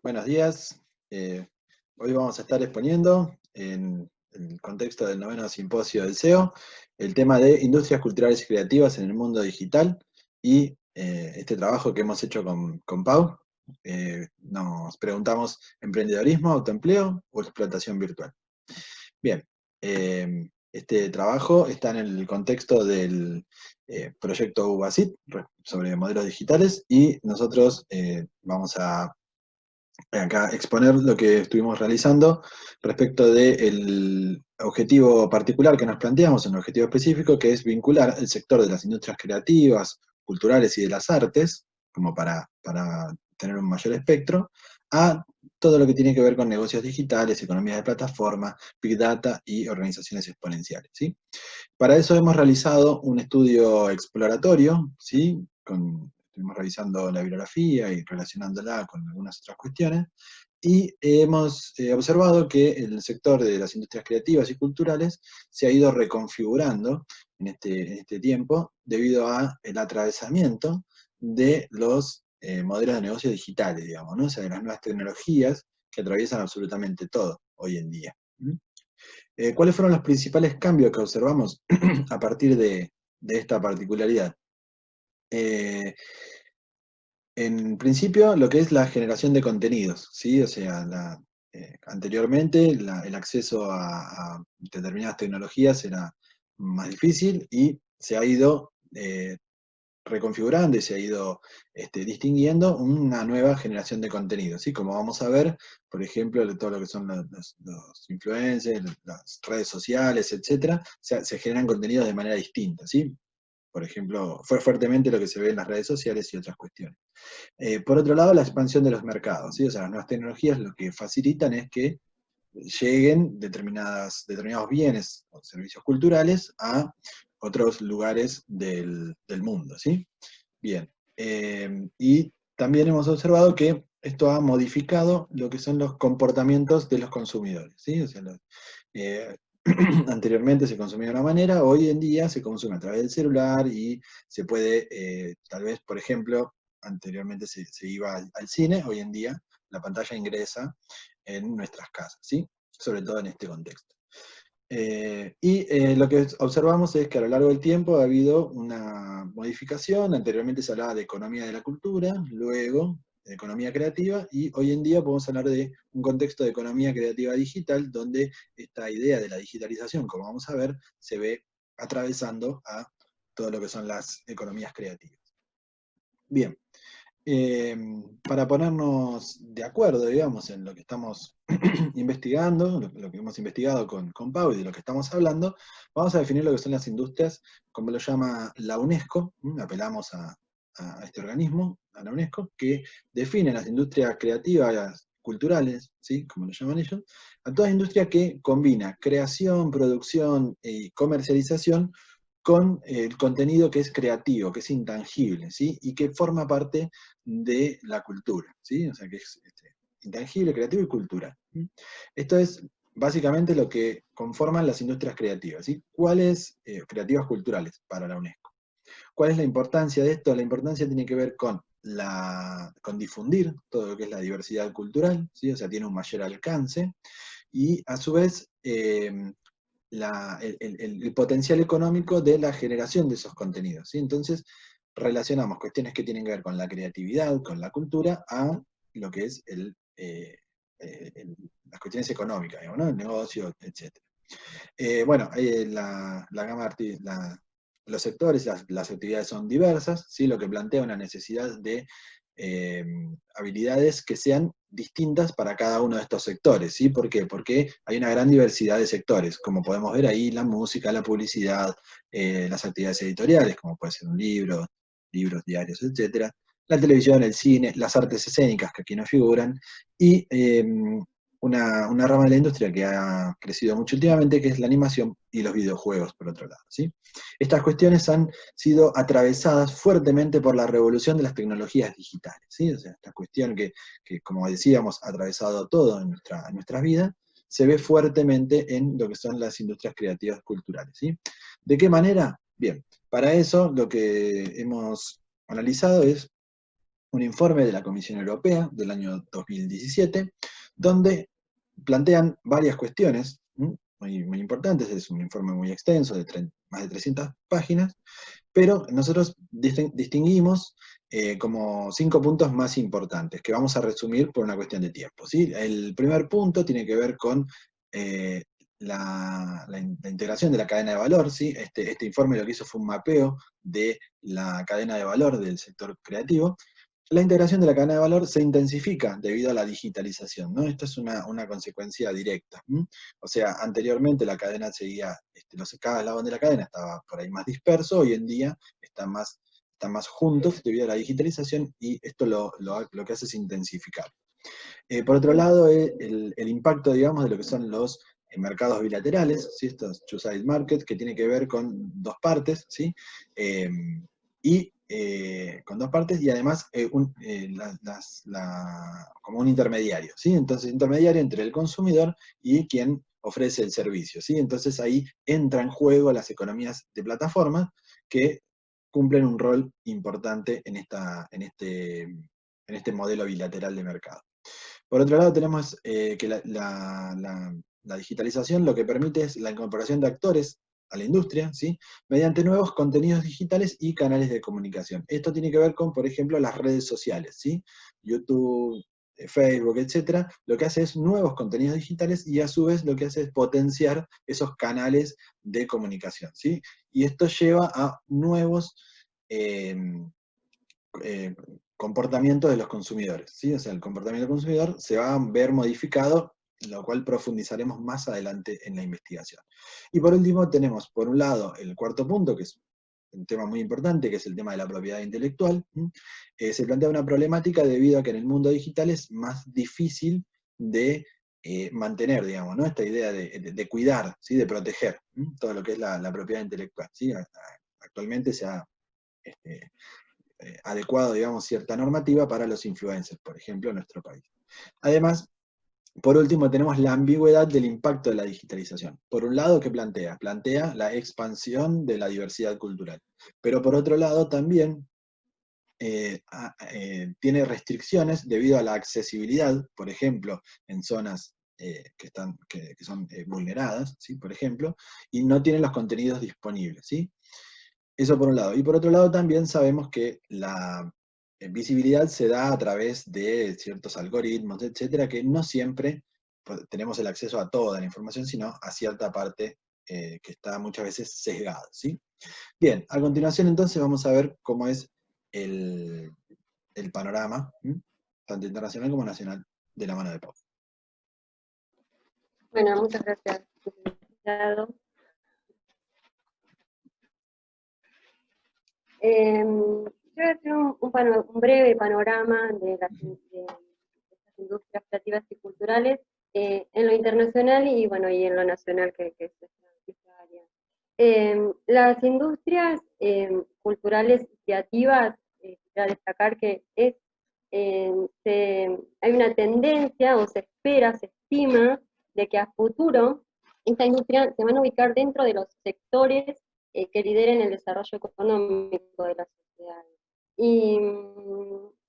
Buenos días. Hoy vamos a estar exponiendo en el contexto del noveno simposio del SEO el tema de industrias culturales y creativas en el mundo digital y este trabajo que hemos hecho con Pau. Nos preguntamos: ¿emprendedorismo, autoempleo o explotación virtual? Bien, este trabajo está en el contexto del proyecto UBASIT sobre modelos digitales y nosotros vamos a acá exponer lo que estuvimos realizando respecto del objetivo particular que nos planteamos, un objetivo específico que es vincular el sector de las industrias creativas, culturales y de las artes, como para tener un mayor espectro, a todo lo que tiene que ver con negocios digitales, economía de plataforma, big data y organizaciones exponenciales, ¿sí? Para eso hemos realizado un estudio exploratorio, ¿sí? Estuvimos revisando la bibliografía y relacionándola con algunas otras cuestiones, y hemos observado que el sector de las industrias creativas y culturales se ha ido reconfigurando en este tiempo debido al atravesamiento de los modelos de negocio digitales, digamos, ¿no? O sea, de las nuevas tecnologías que atraviesan absolutamente todo hoy en día. ¿Mm? ¿Cuáles fueron los principales cambios que observamos a partir de esta particularidad? Eh, en principio, lo que es la generación de contenidos, ¿sí? O sea, anteriormente el acceso a determinadas tecnologías era más difícil y se ha ido reconfigurando y se ha ido distinguiendo una nueva generación de contenido, ¿sí? Como vamos a ver, por ejemplo, de todo lo que son los influencers, las redes sociales, etcétera, se generan contenidos de manera distinta, ¿sí? Por ejemplo, fue fuertemente lo que se ve en las redes sociales y otras cuestiones. Por otro lado, la expansión de los mercados, ¿sí? O sea, las nuevas tecnologías lo que facilitan es que lleguen determinados bienes o servicios culturales a otros lugares del mundo, ¿sí? Bien. Y también hemos observado que esto ha modificado lo que son los comportamientos de los consumidores, ¿sí? O sea, eh, anteriormente se consumía de una manera, hoy en día se consume a través del celular y se puede, tal vez, por ejemplo, anteriormente se iba al cine, hoy en día la pantalla ingresa en nuestras casas, ¿sí? Sobre todo en este contexto. Lo que observamos es que a lo largo del tiempo ha habido una modificación. Anteriormente se hablaba de economía de la cultura, luego de economía creativa, y hoy en día podemos hablar de un contexto de economía creativa digital, donde esta idea de la digitalización, como vamos a ver, se ve atravesando a todo lo que son las economías creativas. Bien, eh, para ponernos de acuerdo, digamos, en lo que estamos investigando, lo que hemos investigado con Pau y de lo que estamos hablando, vamos a definir lo que son las industrias, como lo llama la UNESCO. Apelamos a este organismo, a la UNESCO, que define las industrias creativas, culturales, ¿sí? Como lo llaman ellos, a toda industria que combina creación, producción y comercialización con el contenido que es creativo, que es intangible, ¿sí? Y que forma parte de la cultura, ¿sí? O sea, que es intangible, creativo y cultural. Esto es básicamente lo que conforman las industrias creativas, ¿sí? ¿Cuáles creativas culturales para la UNESCO? ¿Cuál es la importancia de esto? La importancia tiene que ver con difundir todo lo que es la diversidad cultural, ¿sí? O sea, tiene un mayor alcance, y a su vez el potencial económico de la generación de esos contenidos, ¿sí? Entonces, relacionamos cuestiones que tienen que ver con la creatividad, con la cultura, a lo que es las cuestiones económicas, digamos, ¿no? El negocio, etc. Bueno, la gama los sectores, las actividades son diversas, ¿sí? Lo que plantea una necesidad de eh, habilidades que sean distintas para cada uno de estos sectores, ¿sí? ¿Por qué? Porque hay una gran diversidad de sectores, como podemos ver ahí, la música, la publicidad, las actividades editoriales, como puede ser un libro, libros, diarios, etcétera, la televisión, el cine, las artes escénicas que aquí no figuran, y una rama de la industria que ha crecido mucho últimamente, que es la animación y los videojuegos, por otro lado, ¿sí? Estas cuestiones han sido atravesadas fuertemente por la revolución de las tecnologías digitales, ¿sí? O sea, esta cuestión que, como decíamos, ha atravesado todo en nuestras vidas, se ve fuertemente en lo que son las industrias creativas culturales, ¿sí? ¿De qué manera? Bien, para eso lo que hemos analizado es un informe de la Comisión Europea del año 2017, donde plantean varias cuestiones muy importantes. Es un informe muy extenso, de más de 300 páginas, pero nosotros distinguimos como 5 puntos más importantes, que vamos a resumir por una cuestión de tiempo, ¿sí? El primer punto tiene que ver con la integración de la cadena de valor, ¿sí? Este informe lo que hizo fue un mapeo de la cadena de valor del sector creativo. La integración de la cadena de valor se intensifica debido a la digitalización, ¿no? Esto es una consecuencia directa. O sea, anteriormente la cadena seguía, cada eslabón de la cadena estaba por ahí más disperso, hoy en día están más juntos debido a la digitalización, y esto lo que hace es intensificar. Por otro lado, el impacto, digamos, de lo que son los mercados bilaterales, ¿sí? Estos two-sided markets, que tiene que ver con dos partes, ¿sí? Con dos partes, y además como un intermediario, ¿sí? Entonces, intermediario entre el consumidor y quien ofrece el servicio, ¿sí? Entonces ahí entra en juego las economías de plataforma, que cumplen un rol importante en este modelo bilateral de mercado. Por otro lado, tenemos que la digitalización lo que permite es la incorporación de actores a la industria, ¿sí? Mediante nuevos contenidos digitales y canales de comunicación. Esto tiene que ver con, por ejemplo, las redes sociales, ¿sí? YouTube, Facebook, etcétera. Lo que hace es nuevos contenidos digitales, y a su vez lo que hace es potenciar esos canales de comunicación, ¿sí? Y esto lleva a nuevos eh, comportamiento de los consumidores, ¿sí? O sea, el comportamiento del consumidor se va a ver modificado, lo cual profundizaremos más adelante en la investigación. Y por último tenemos, por un lado, el cuarto punto, que es un tema muy importante, que es el tema de la propiedad intelectual. Se plantea una problemática debido a que en el mundo digital es más difícil de mantener, digamos, ¿no? Esta idea de cuidar, ¿sí? De proteger todo lo que es la propiedad intelectual, ¿sí? Actualmente se ha este, adecuado, digamos, cierta normativa para los influencers, por ejemplo, en nuestro país. Además, por último, tenemos la ambigüedad del impacto de la digitalización. Por un lado, ¿qué plantea? Plantea la expansión de la diversidad cultural. Pero por otro lado, también tiene restricciones debido a la accesibilidad, por ejemplo, en zonas que son vulneradas, ¿sí? Por ejemplo, y no tienen los contenidos disponibles, ¿sí? Eso por un lado. Y por otro lado también sabemos que la visibilidad se da a través de ciertos algoritmos, etcétera, que no siempre tenemos el acceso a toda la información, sino a cierta parte que está muchas veces sesgada, ¿sí? Bien, a continuación entonces vamos a ver cómo es el, el panorama, tanto internacional como nacional, de la mano de Pau. Bueno, muchas gracias, licenciado. Yo voy a hacer un breve panorama de estas industrias creativas y culturales en lo internacional y, bueno, y en lo nacional, que es esta área. Las industrias culturales y creativas, quisiera destacar que hay una tendencia, o se espera, se estima, de que a futuro esta industria se van a ubicar dentro de los sectores que lideren el desarrollo económico de la sociedad. Y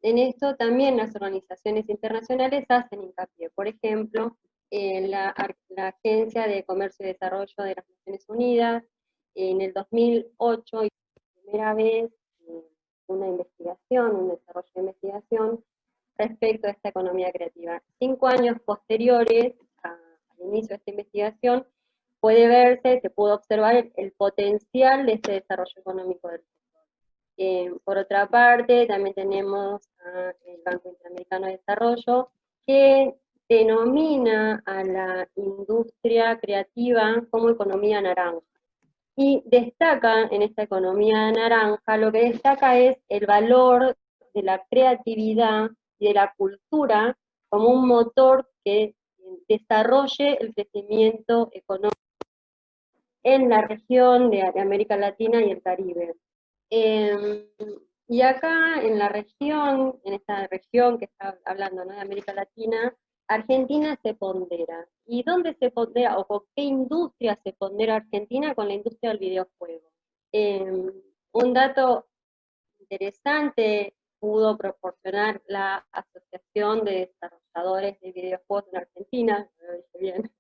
en esto también las organizaciones internacionales hacen hincapié. Por ejemplo, la Agencia de Comercio y Desarrollo de las Naciones Unidas, en el 2008, y por primera vez, una investigación, un desarrollo de investigación respecto a esta economía creativa. 5 años posteriores al inicio de esta investigación, se pudo observar el potencial de este desarrollo económico del sector. Por otra parte, también tenemos el Banco Interamericano de Desarrollo, que denomina a la industria creativa como economía naranja. Y destaca en esta economía naranja, lo que destaca es el valor de la creatividad y de la cultura como un motor que desarrolle el crecimiento económico en la región de América Latina y el Caribe. Y acá en esta región que está hablando, ¿no?, de América Latina, Argentina se pondera. ¿Y dónde se pondera, o con qué industria se pondera Argentina? Con la industria del videojuego. Un dato interesante, pudo proporcionar la Asociación de Desarrolladores de Videojuegos en Argentina, lo dije bien,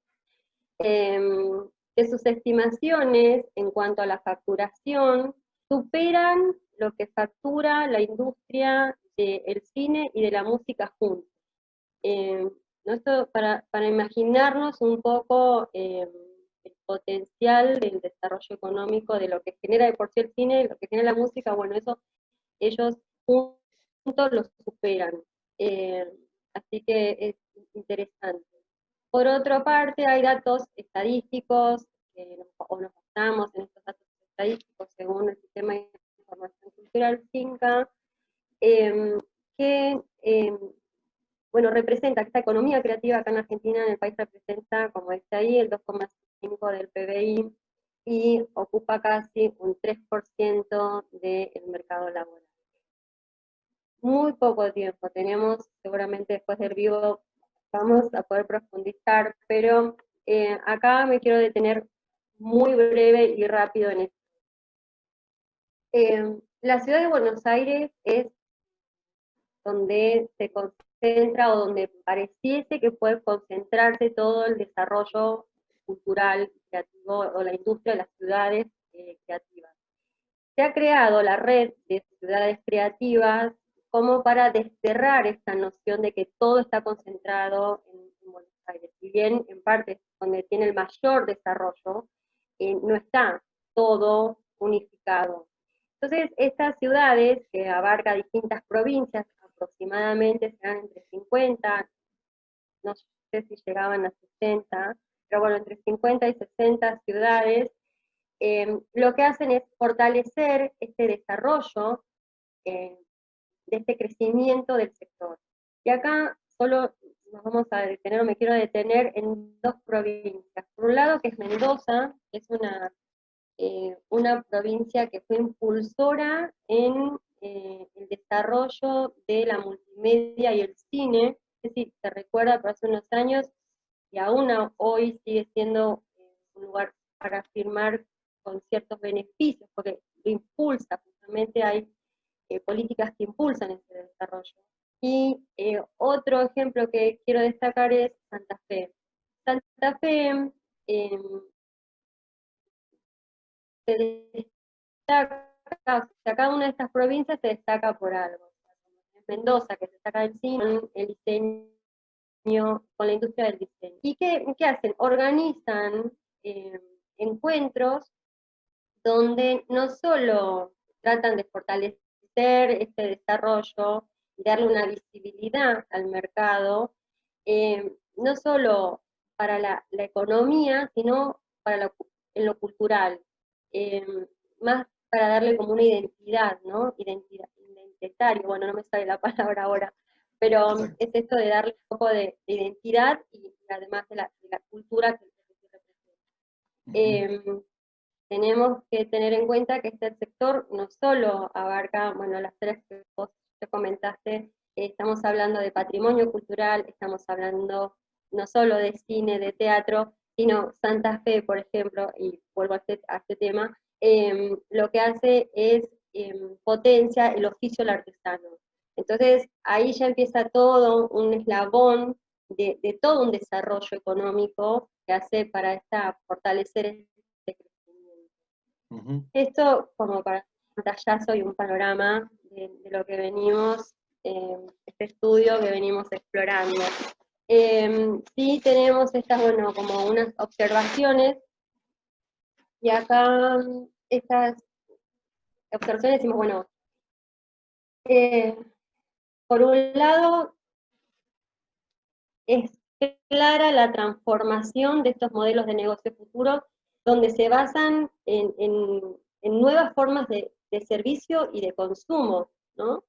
que sus estimaciones en cuanto a la facturación superan lo que factura la industria del cine y de la música juntos. ¿No? Esto para imaginarnos un poco el potencial del desarrollo económico de lo que genera de por sí el cine, lo que genera la música, bueno, eso ellos juntos lo superan. Así que es interesante. Por otra parte, hay datos estadísticos, o nos basamos en estos datos estadísticos según el Sistema de Información Cultural CINCA, que bueno, representa, esta economía creativa acá en Argentina, en el país representa, como dice ahí, el 2,5 del PBI y ocupa casi un 3% del mercado laboral. Muy poco tiempo tenemos, seguramente después del vivo vamos a poder profundizar, pero acá me quiero detener muy breve y rápido en esto. La ciudad de Buenos Aires es donde se concentra o donde pareciese que puede concentrarse todo el desarrollo cultural, creativo o la industria de las ciudades creativas. Se ha creado la red de ciudades creativas como para desterrar esta noción de que todo está concentrado en Buenos Aires. Si bien en parte donde tiene el mayor desarrollo, no está todo unificado. Entonces, estas ciudades, que abarcan distintas provincias, aproximadamente serán entre 50, no sé si llegaban a 60, pero bueno, entre 50 y 60 ciudades, lo que hacen es fortalecer este desarrollo, de este crecimiento del sector. Y acá solo nos vamos a detener, o me quiero detener en dos provincias. Por un lado, que es Mendoza, que es una provincia que fue impulsora en el desarrollo de la multimedia y el cine. No sé si se recuerda, pero hace unos años, y aún hoy sigue siendo un lugar para firmar con ciertos beneficios, porque lo impulsa, justamente hay políticas que impulsan ese desarrollo. Y otro ejemplo que quiero destacar es Santa Fe. Santa Fe se destaca, o sea, cada una de estas provincias se destaca por algo. Mendoza, que se destaca del cine, el diseño, con la industria del diseño. ¿Y qué hacen? Organizan encuentros donde no solo tratan de fortalecer este desarrollo y darle una visibilidad al mercado, no solo para la economía, sino para en lo cultural, eh, más para darle como una identidad, ¿no? Identitario, bueno, no me sale la palabra ahora, pero es esto de darle un poco de identidad y además de la cultura que se representa. Tenemos que tener en cuenta que este sector no solo abarca, bueno, las tres que vos te comentaste, estamos hablando de patrimonio cultural, estamos hablando no solo de cine, de teatro, sino Santa Fe, por ejemplo, y vuelvo a este tema, lo que hace es potencia el oficio del artesano. Entonces, ahí ya empieza todo un eslabón de todo un desarrollo económico que hace para fortalecer este crecimiento. Esto como para un pantallazo y un panorama de lo que venimos, este estudio que venimos explorando. Sí tenemos estas, bueno, como unas observaciones, y acá estas observaciones decimos, bueno, por un lado, es clara la transformación de estos modelos de negocio futuro, donde se basan en nuevas formas de servicio y de consumo, ¿no?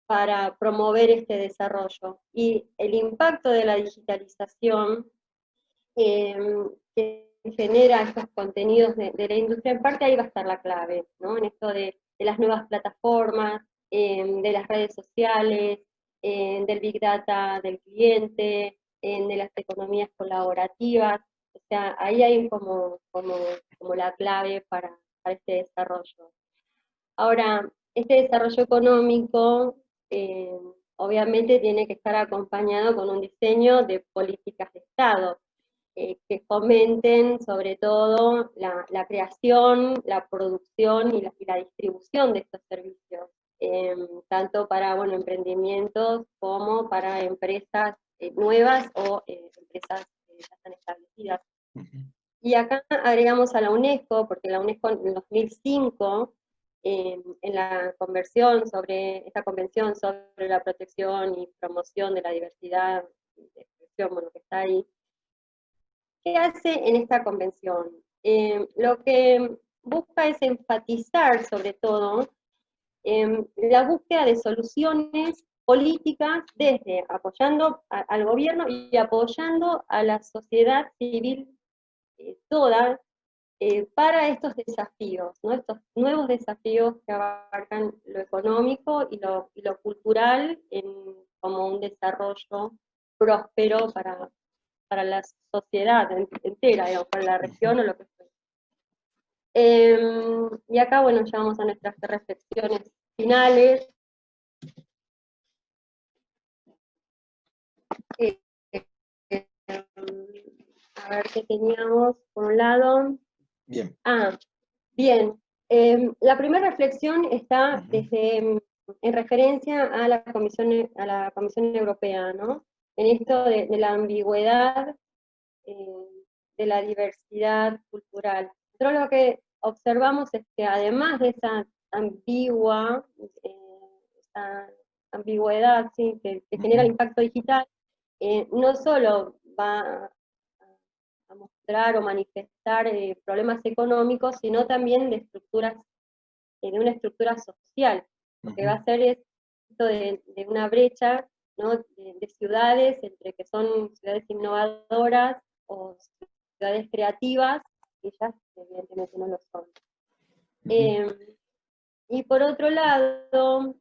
Para promover este desarrollo. Y el impacto de la digitalización que genera estos contenidos de la industria, en parte ahí va a estar la clave, ¿no? En esto de las nuevas plataformas, de las redes sociales, del Big Data del cliente, de las economías colaborativas. O sea, ahí hay como la clave para este desarrollo. Ahora, este desarrollo económico obviamente tiene que estar acompañado con un diseño de políticas de Estado, que fomenten sobre todo la creación, la producción y la distribución de estos servicios, tanto para bueno, emprendimientos como para empresas nuevas o empresas ya están establecidas. Y acá agregamos a la UNESCO, porque la UNESCO en 2005, en la esta convención sobre la protección y promoción de la diversidad de expresión, bueno, que está ahí, ¿qué hace en esta convención? Lo que busca es enfatizar, sobre todo, la búsqueda de soluciones políticas desde apoyando al gobierno y apoyando a la sociedad civil toda para estos desafíos, ¿no? Estos nuevos desafíos que abarcan lo económico y lo cultural como un desarrollo próspero para la sociedad entera, digamos, para la región o lo que sea. Y acá, bueno, ya vamos a nuestras reflexiones finales. A ver qué teníamos por un lado. Bien. Bien. La primera reflexión está en referencia a la Comisión Europea, ¿no? En esto de la ambigüedad, de la diversidad cultural. Nosotros lo que observamos es que además de esa esa ambigüedad, ¿sí? que genera el impacto digital, no solo va a mostrar o manifestar problemas económicos, sino también de una estructura social. Lo que va a hacer es esto de una brecha, ¿no? de ciudades, entre que son ciudades innovadoras o ciudades creativas, y ellas evidentemente no lo son. Y por otro lado,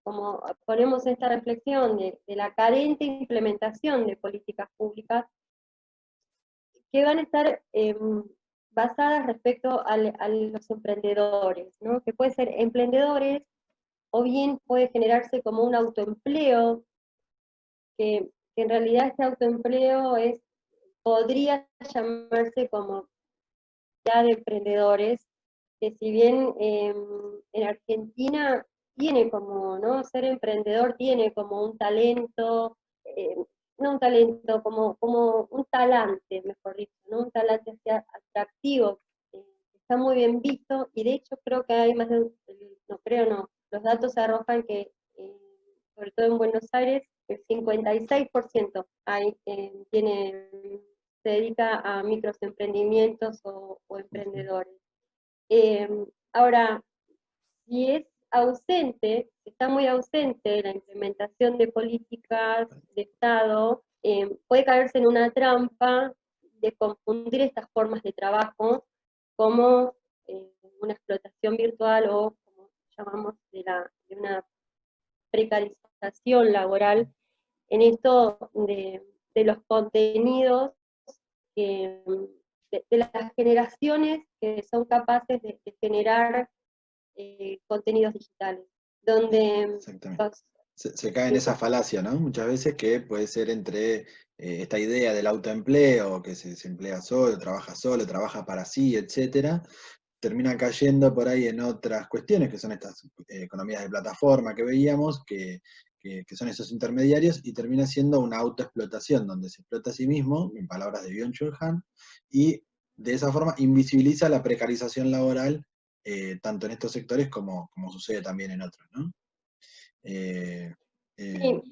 como ponemos esta reflexión de la carente implementación de políticas públicas que van a estar basadas respecto a los emprendedores, ¿no? Que puede ser emprendedores o bien puede generarse como un autoempleo, que en realidad este autoempleo podría llamarse como ya de emprendedores, que si bien en Argentina tiene como, ¿no? Ser emprendedor tiene como un talento, no un talento, como un talante, mejor dicho, ¿no? Un talante atractivo, está muy bien visto, y de hecho creo que hay más de, no creo no, los datos arrojan que, sobre todo en Buenos Aires, el 56% se dedica a microemprendimientos o emprendedores. Ahora, si está muy ausente la implementación de políticas de Estado, puede caerse en una trampa de confundir estas formas de trabajo como una explotación virtual o, como llamamos, de una precarización laboral en esto de los contenidos, de las generaciones que son capaces de generar contenidos digitales, donde se cae en esa falacia, ¿no? Muchas veces que puede ser entre esta idea del autoempleo, que se emplea solo, trabaja para sí, etcétera, termina cayendo por ahí en otras cuestiones, que son estas economías de plataforma que veíamos, que son esos intermediarios, y termina siendo una autoexplotación, donde se explota a sí mismo, en palabras de Byung-Chul Han, y de esa forma invisibiliza la precarización laboral, tanto en estos sectores como sucede también en otros, ¿no? Sí,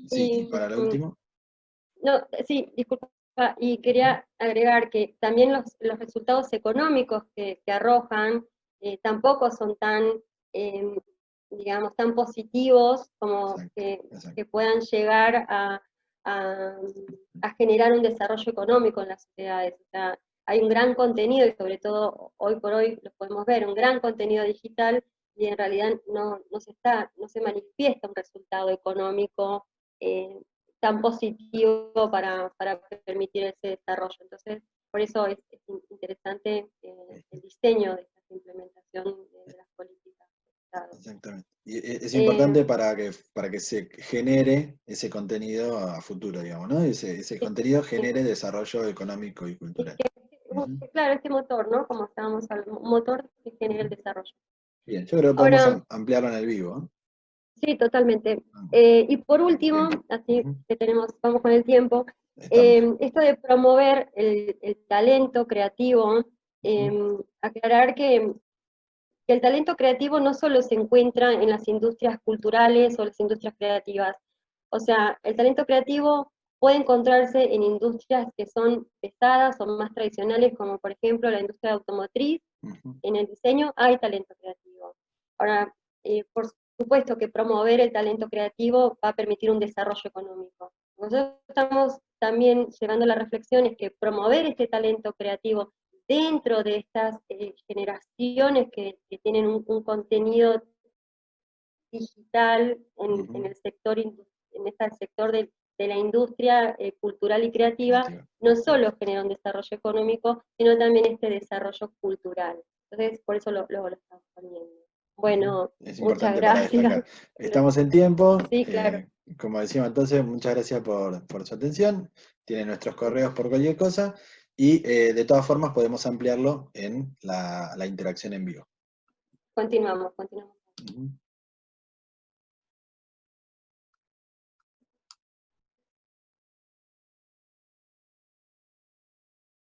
y para lo último. No, sí, disculpa, y quería agregar que también los resultados económicos que arrojan tampoco son digamos, tan positivos como que puedan llegar a generar un desarrollo económico en las sociedades. O sea, hay un gran contenido, y sobre todo hoy por hoy lo podemos ver, un gran contenido digital, y en realidad no se manifiesta un resultado económico tan positivo para permitir ese desarrollo. Entonces, por eso es interesante el diseño de esta implementación de las políticas. Estado. Exactamente. Y es Eh, importante para que se genere ese contenido a futuro, digamos, ¿no? Ese contenido genere desarrollo económico y y cultural. que, Ujú, claro, este motor, ¿no? Como estábamos hablando, un motor que genera el ujú. desarrollo. Bien, yo creo que podemos Ahora, ampliarlo en el vivo, ¿no? sí, totalmente. Vamos. Y por último, Bien. así Ujú. que vamos con el tiempo, Estamos. esto de promover el talento creativo, Ujú, aclarar que el talento creativo no solo se encuentra en las industrias culturales o las industrias creativas. O sea, el talento creativo puede encontrarse en industrias que son pesadas o más tradicionales, como por ejemplo la industria automotriz. ujú, En el diseño hay talento creativo. Ahora, por supuesto que promover el talento creativo va a permitir un desarrollo económico. Nosotros estamos también llevando la reflexión es que promover este talento creativo dentro de estas generaciones que tienen un contenido digital en ujú. el sector, en este sector de la industria cultural y creativa, Creativa. no solo genera un desarrollo económico, sino también este desarrollo cultural. Entonces, por eso lo estamos poniendo. Ujú. Bueno, Es muchas importante para gracias. destacar. Estamos en tiempo. Sí, claro. Como decíamos entonces, muchas gracias por su atención. Tienen nuestros correos por cualquier cosa. Y de todas formas podemos ampliarlo en la interacción en vivo. Continuamos, continuamos. Ujú.